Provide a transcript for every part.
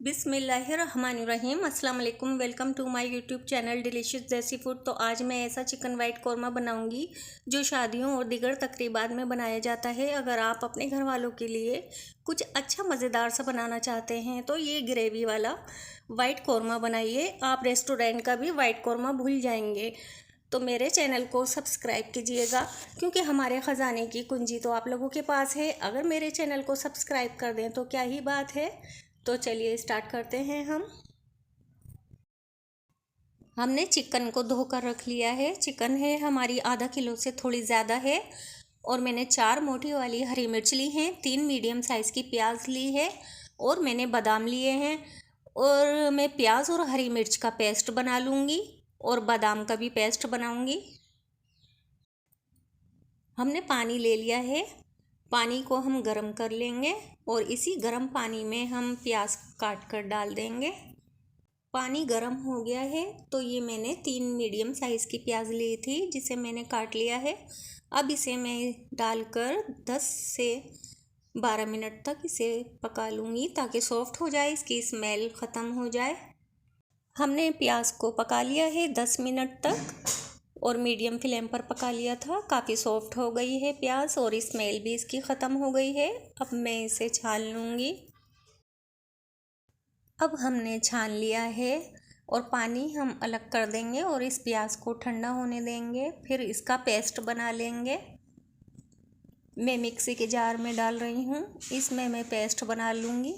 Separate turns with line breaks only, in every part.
बिस्मिल्लाहिर्रहमानिर्रहीम। अस्सलाम वालेकुम। Welcome to my YouTube channel delicious desi food. तो आज मैं ऐसा चिकन वाइट कौरमा बनाऊंगी जो शादियों और दीगर तकरीबात में बनाया जाता है। अगर आप अपने घर वालों के लिए कुछ अच्छा मज़ेदार सा बनाना चाहते हैं तो ये ग्रेवी वाला वाइट कौरमा बनाइए। आप रेस्टोरेंट का भी वाइट कौरमा भूल जाएंगे। तो मेरे चैनल को सब्सक्राइब कीजिएगा क्योंकि हमारे ख़जाने की कुंजी तो आप लोगों के पास है। अगर मेरे चैनल को सब्सक्राइब कर दें तो क्या ही बात है। तो चलिए स्टार्ट करते हैं। हमने चिकन को धोकर रख लिया है। चिकन है हमारी आधा किलो से थोड़ी ज़्यादा है। और मैंने 4 मोटी वाली हरी मिर्च ली हैं, 3 मीडियम साइज़ की प्याज ली है और मैंने बादाम लिए हैं। और मैं प्याज और हरी मिर्च का पेस्ट बना लूँगी और बादाम का भी पेस्ट बनाऊँगी। हमने पानी ले लिया है। पानी को हम गरम कर लेंगे और इसी गरम पानी में हम प्याज काट कर डाल देंगे। पानी गरम हो गया है तो ये मैंने 3 मीडियम साइज़ की प्याज ली थी जिसे मैंने काट लिया है। अब इसे मैं डालकर 10 से 12 मिनट तक इसे पका लूँगी ताकि सॉफ्ट हो जाए, इसकी स्मेल ख़त्म हो जाए। हमने प्याज को पका लिया है 10 मिनट तक और मीडियम फ्लेम पर पका लिया था। काफ़ी सॉफ्ट हो गई है प्याज और स्मेल भी इसकी ख़त्म हो गई है। अब मैं इसे छान लूँगी। अब हमने छान लिया है और पानी हम अलग कर देंगे और इस प्याज को ठंडा होने देंगे, फिर इसका पेस्ट बना लेंगे। मैं मिक्सी के जार में डाल रही हूँ, इसमें मैं पेस्ट बना लूँगी।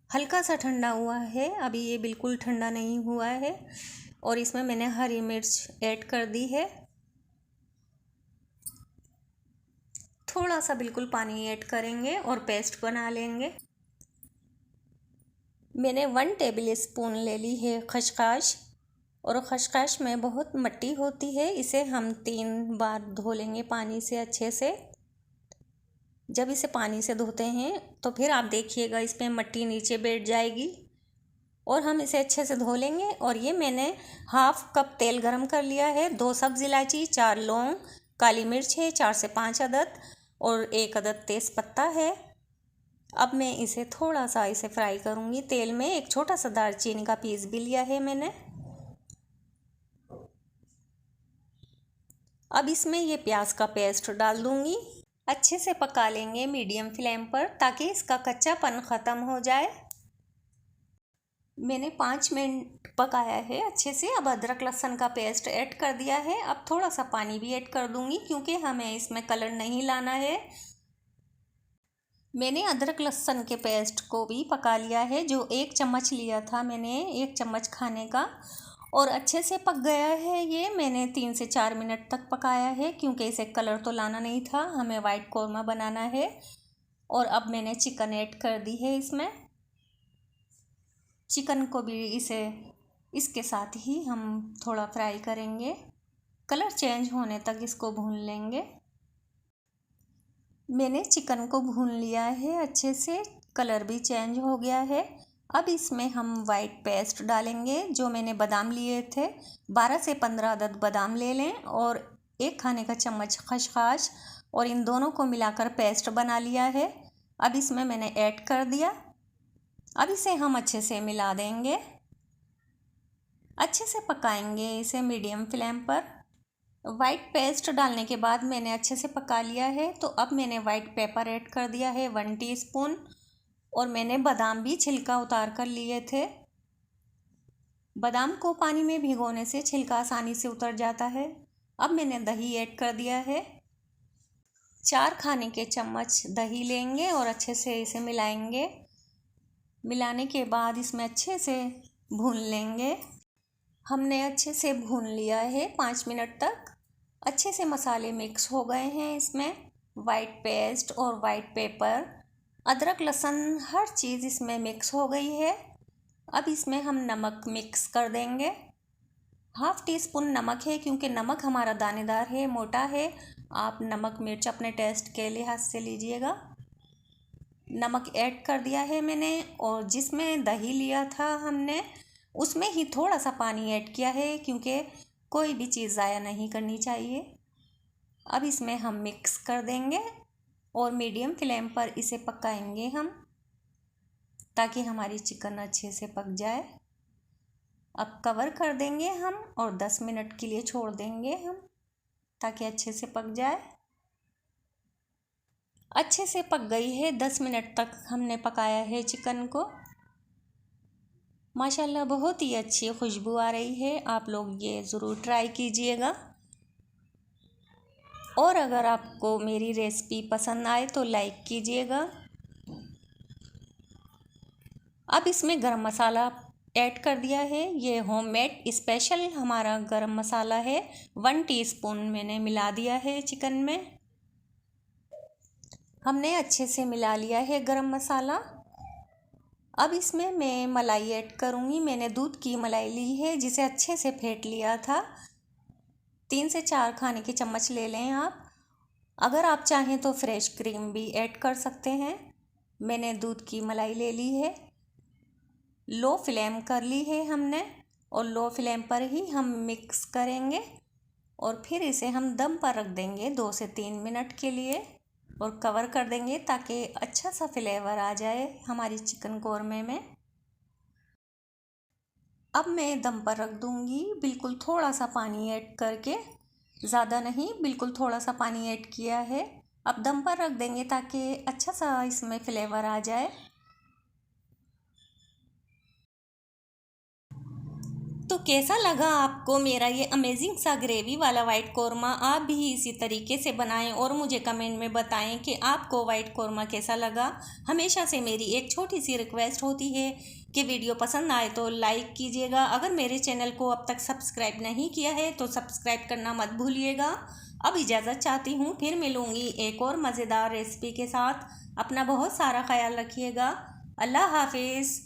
हल्का सा ठंडा हुआ है, अभी ये बिल्कुल ठंडा नहीं हुआ है। और इसमें मैंने हरी मिर्च ऐड कर दी है। थोड़ा सा बिल्कुल पानी ऐड करेंगे और पेस्ट बना लेंगे। मैंने 1 टेबल स्पून ले ली है खसखस और खसखस में बहुत मिट्टी होती है, इसे हम 3 बार धो लेंगे पानी से अच्छे से। जब इसे पानी से धोते हैं तो फिर आप देखिएगा इस पर मिट्टी नीचे बैठ जाएगी और हम इसे अच्छे से धो लेंगे। और ये मैंने हाफ कप तेल गरम कर लिया है। 2 सब्ज़ इलायची, 4 लौंग, काली मिर्च है 4 से 5 अदद और 1 अदद तेज़ पत्ता है। अब मैं इसे थोड़ा सा इसे फ्राई करूँगी तेल में। एक छोटा सा दालचीनी का पीस भी लिया है मैंने। अब इसमें ये प्याज का पेस्ट डाल दूँगी। अच्छे से पका लेंगे मीडियम फ्लेम पर ताकि इसका कच्चापन ख़त्म हो जाए। मैंने 5 मिनट पकाया है अच्छे से। अब अदरक लहसुन का पेस्ट ऐड कर दिया है। अब थोड़ा सा पानी भी ऐड कर दूंगी क्योंकि हमें इसमें कलर नहीं लाना है। मैंने अदरक लहसुन के पेस्ट को भी पका लिया है, जो 1 चम्मच लिया था मैंने, 1 चम्मच खाने का, और अच्छे से पक गया है। ये मैंने 3 से 4 मिनट तक पकाया है क्योंकि इसे कलर तो लाना नहीं था, हमें वाइट कौरमा बनाना है। और अब मैंने चिकन ऐड कर दी है इसमें। चिकन को भी इसके साथ ही हम थोड़ा फ्राई करेंगे, कलर चेंज होने तक इसको भून लेंगे। मैंने चिकन को भून लिया है अच्छे से, कलर भी चेंज हो गया है। अब इसमें हम वाइट पेस्ट डालेंगे। जो मैंने बादाम लिए थे, 12 से 15 अदद बादाम ले लें और 1 खाने का चम्मच खसखस, और इन दोनों को मिलाकर पेस्ट बना लिया है। अब इसमें मैंने ऐड कर दिया। अब इसे हम अच्छे से मिला देंगे, अच्छे से पकाएंगे इसे मीडियम फ्लेम पर। वाइट पेस्ट डालने के बाद मैंने अच्छे से पका लिया है। तो अब मैंने वाइट पेपर ऐड कर दिया है 1 टीस्पून, और मैंने बादाम भी छिलका उतार कर लिए थे। बादाम को पानी में भिगोने से छिलका आसानी से उतर जाता है। अब मैंने दही ऐड कर दिया है। 4 खाने के चम्मच दही लेंगे और अच्छे से इसे मिलाएंगे। मिलाने के बाद इसमें अच्छे से भून लेंगे। हमने अच्छे से भून लिया है 5 मिनट तक। अच्छे से मसाले मिक्स हो गए हैं इसमें, वाइट पेस्ट और वाइट पेपर, अदरक लहसुन, हर चीज़ इसमें मिक्स हो गई है। अब इसमें हम नमक मिक्स कर देंगे। हाफ़ टी स्पून नमक है क्योंकि नमक हमारा दानेदार है, मोटा है। आप नमक मिर्च अपने टेस्ट के लिहाज से लीजिएगा। नमक ऐड कर दिया है मैंने, और जिसमें दही लिया था हमने उसमें ही थोड़ा सा पानी ऐड किया है क्योंकि कोई भी चीज़ ज़ाया नहीं करनी चाहिए। अब इसमें हम मिक्स कर देंगे और मीडियम फ्लेम पर इसे पकाएंगे हम। ताकि हमारी चिकन अच्छे से पक जाए। अब कवर कर देंगे हम और 10 मिनट के लिए छोड़ देंगे हम, ताकि अच्छे से पक जाए। अच्छे से पक गई है, 10 मिनट तक हमने पकाया है चिकन को। माशाल्लाह बहुत ही अच्छी खुशबू आ रही है। आप लोग ये ज़रूर ट्राई कीजिएगा। और अगर आपको मेरी रेसिपी पसंद आए तो लाइक कीजिएगा। अब इसमें गरम मसाला ऐड कर दिया है। ये होममेड स्पेशल हमारा गरम मसाला है। 1 टीस्पून मैंने मिला दिया है चिकन में। हमने अच्छे से मिला लिया है गरम मसाला। अब इसमें मैं मलाई ऐड करूँगी। मैंने दूध की मलाई ली है, जिसे अच्छे से फेंट लिया था। 3 से 4 खाने के चम्मच ले लें आप। अगर आप चाहें तो फ्रेश क्रीम भी ऐड कर सकते हैं। मैंने दूध की मलाई ले ली है। लो फ्लेम कर ली है हमने, और लो फ्लेम पर ही हम मिक्स करेंगे और फिर इसे हम दम पर रख देंगे 2 से 3 मिनट के लिए, और कवर कर देंगे ताकि अच्छा सा फ्लेवर आ जाए हमारी चिकन कौरमे में। अब मैं दम पर रख दूंगी, बिल्कुल थोड़ा सा पानी ऐड करके, ज़्यादा नहीं, बिल्कुल थोड़ा सा पानी ऐड किया है। अब दम पर रख देंगे ताकि अच्छा सा इसमें फ्लेवर आ जाए। तो कैसा लगा आपको मेरा ये अमेजिंग सा ग्रेवी वाला वाइट कौरमा? आप भी इसी तरीके से बनाएं और मुझे कमेंट में बताएं कि आपको वाइट कौरमा कैसा लगा। हमेशा से मेरी एक छोटी सी रिक्वेस्ट होती है कि वीडियो पसंद आए तो लाइक कीजिएगा। अगर मेरे चैनल को अब तक सब्सक्राइब नहीं किया है तो सब्सक्राइब करना मत भूलिएगा। अब इजाज़त चाहती हूँ, फिर मिलूँगी एक और मज़ेदार रेसिपी के साथ। अपना बहुत सारा ख्याल रखिएगा। अल्लाह हाफिज़।